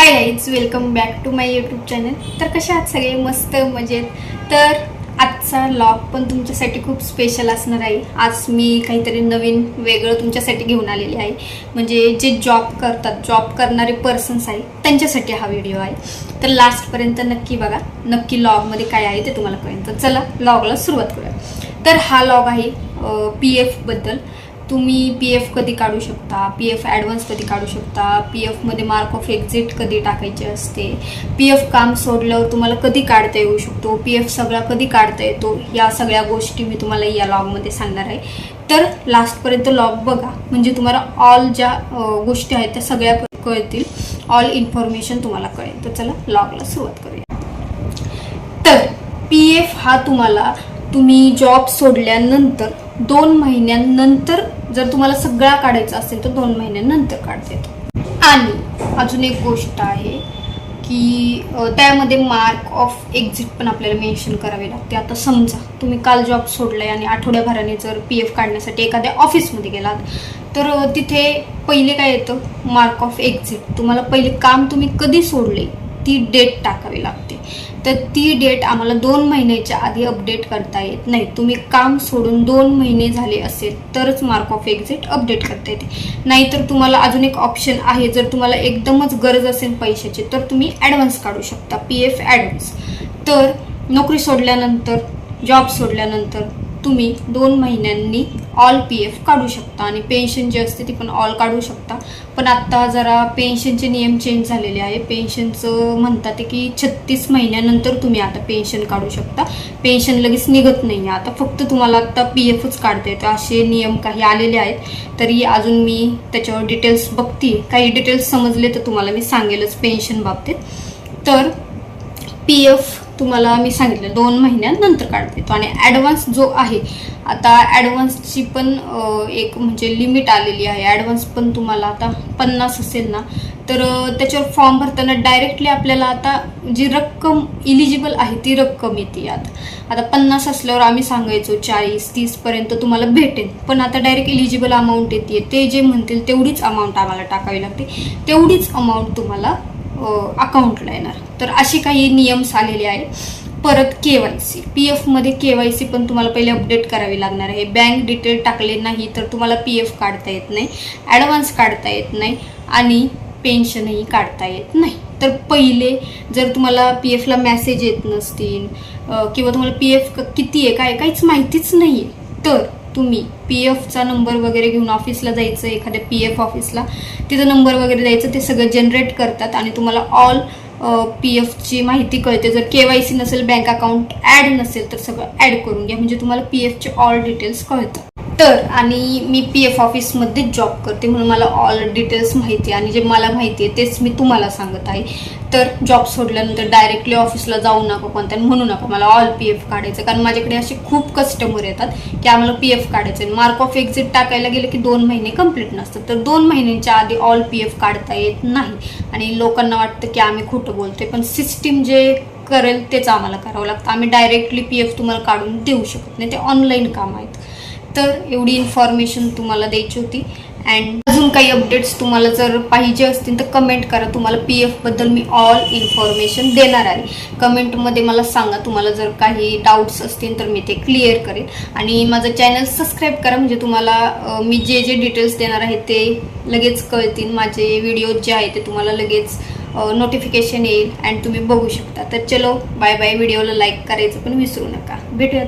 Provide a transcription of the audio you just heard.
High guys, welcome back to my YouTube channel. तर कशा आहात सगळे? मस्त मजेत. तर आजचा व्लॉग पण तुमच्यासाठी खूप स्पेशल असणार आहे. आज मी काहीतरी नवीन वेगळं तुमच्यासाठी घेऊन आलेली आहे. म्हणजे जे जॉब करणारे पर्सन्स आहे त्यांच्यासाठी हा व्हिडिओ आहे. तर लास्टपर्यंत नक्की बघा, नक्की व्लॉगमध्ये काय आहे ते तुम्हाला कळेल. तर चला व्लॉगला सुरुवात करूया. तर हा व्लॉग आहे PF बद्दल. तुम्ही PF कधी काढू शकता, PF ॲडव्हान्स कधी काढू शकता, PFमध्ये मार्क ऑफ एक्झिट कधी टाकायचे असते, PF काम सोडल्यावर तुम्हाला कधी काढता येऊ शकतो, PF सगळा कधी काढता येतो, या सगळ्या गोष्टी मी तुम्हाला या व्लॉगमध्ये सांगणार आहे. तर लास्टपर्यंत व्लॉग बघा, म्हणजे तुम्हाला ऑल ज्या गोष्टी आहेत त्या सगळ्या कळतील, ऑल इन्फॉर्मेशन तुम्हाला कळेल. तर चला व्लॉगला सुरुवात करूया. तर PF हा तुम्ही जॉब सोडल्यानंतर 2 महिन्यांनंतर जर तुम्हाला सगळा काढायचा असेल तर 2 महिन्यांनंतर काढता येतो. आणि अजून एक गोष्ट आहे की त्यामध्ये मार्क ऑफ एक्झिट पण आपल्याला मेन्शन करावे लागते. आता समजा तुम्ही काल जॉब सोडलाय आणि आठवड्याभराने जर PF काढण्यासाठी एखाद्या ऑफिसमध्ये गेलात तर तिथे पहिले काय येतं, मार्क ऑफ एक्झिट. तुम्हाला पहिले काम तुम्ही कधी सोडले ती डेट टाकावी लागते. तर ती डेट आम्हाला 2 महिन्याच्या आधी अपडेट करता येत नाही. तुम्ही काम सोडून 2 महिने झाले असेल तरच मार्क ऑफ एक्झिट अपडेट करता येते. नाहीतर तुम्हाला अजून एक ऑप्शन आहे, जर तुम्हाला एकदमच गरज असेल पैशाची तर तुम्ही ॲडव्हान्स काढू शकता, PF ॲडव्हान्स. तर नोकरी सोडल्यानंतर, जॉब सोडल्यानंतर तुम्ही 2 महिन्यांनी ऑल PF काढू शकता आणि पेन्शन जी असते ती पण ऑल काढू शकता. पण आत्ता जरा पेन्शनचे नियम चेंज झालेले आहे. पेन्शनचं म्हणतात की 36 महिन्यानंतर तुम्ही आता पेन्शन काढू शकता. पेन्शन लगेच निघत नाही आहे आता, फक्त तुम्हाला आत्ता PFच काढता येतं असे नियम काही आलेले आहेत. तरी अजून मी त्याच्यावर डिटेल्स बघते, काही डिटेल्स समजले तर तुम्हाला मी सांगेलच पेन्शन बाबतीत. तर PF तुम्हाला मी सांगितलं 2 महिन्यानंतर काढता येतो. आणि ॲडव्हान्स जो आहे, आता ॲडव्हान्सची पण एक म्हणजे लिमिट आलेली आहे. ॲडव्हान्स पण तुम्हाला आता 50 असेल ना तर त्याच्यावर फॉर्म भरताना डायरेक्टली आपल्याला आता जी रक्कम इलिजिबल आहे ती रक्कम येते. आता 50 असल्यावर आम्ही सांगायचो 40-30पर्यंत तुम्हाला भेटेल, पण आता डायरेक्ट इलिजिबल अमाऊंट येते. ते जे म्हणतील तेवढीच अमाऊंट आम्हाला टाकावी लागते, तेवढीच अमाऊंट तुम्हाला अकाउंटला येणार. तर असे काही नियम्स आलेले आहे. परत KYC, PFमध्ये KYC पण तुम्हाला पहिले अपडेट करावी लागणार आहे. बँक डिटेल टाकले नाही तर तुम्हाला PF काढता येत नाही, ॲडव्हान्स काढता येत नाही आणि पेन्शनही काढता येत नाही. तर पहिले जर तुम्हाला PFला मेसेज येत नसतील किंवा तुम्हाला PF किती आहे काय काहीच माहितीच नाही आहे तर तुम्ही PFचा नंबर वगैरे घेऊन ऑफिसला जायचं, एखाद्या PF ऑफिसला, तिथं नंबर वगैरे द्यायचं, ते सगळं जनरेट करतात आणि तुम्हाला ऑल PFची माहिती कळते. जर KYC नसेल, बँक अकाउंट ॲड नसेल तर सगळं ॲड करून घ्या, म्हणजे तुम्हाला PFचे ऑल डिटेल्स कळतात. तर आणि मी PF ऑफिसमध्ये जॉब करते म्हणून मला ऑल डिटेल्स माहिती आहे आणि जे मला माहिती आहे तेच मी तुम्हाला सांगत आहे. तर जॉब सोडल्यानंतर डायरेक्टली ऑफिसला जाऊ नका, कोणत्या म्हणू नका मला ऑल PF काढायचं. कारण माझ्याकडे असे खूप कस्टमर येतात की आम्हाला PF काढायचं आहे. मार्क ऑफ एक्झिट टाकायला गेलं की 2 महिने कंप्लीट नसतात, तर 2 महिन्यांच्या आधी ऑल PF काढता येत नाही. आणि लोकांना वाटतं की आम्ही खोटं बोलतोय, पण सिस्टीम जे करेल तेच आम्हाला करावं लागतं. आम्ही डायरेक्टली PF तुम्हाला काढून देऊ शकत नाही, ते ऑनलाईन काम आहेत. तर एवढी इन्फॉर्मेशन तुम्हाला द्यायची होती. अँड अजून काही अपडेट्स तुम्हाला जर पाहिजे असतील तर कमेंट करा. तुम्हाला PF बद्दल मी ऑल इन्फॉर्मेशन देणार आहे. कमेंटमध्ये मला सांगा, तुम्हाला जर काही डाऊट्स असतील तर मी ते क्लिअर करेन. आणि माझं चॅनल सबस्क्राईब करा, म्हणजे तुम्हाला मी जे डिटेल्स देणार आहे ते लगेच कळतील. माझे व्हिडिओज जे आहे ते तुम्हाला लगेच नोटिफिकेशन येईल अँड तुम्ही बघू शकता. तर चलो बाय बाय. व्हिडिओला लाईक करायचं पण विसरू नका. भेटूयात.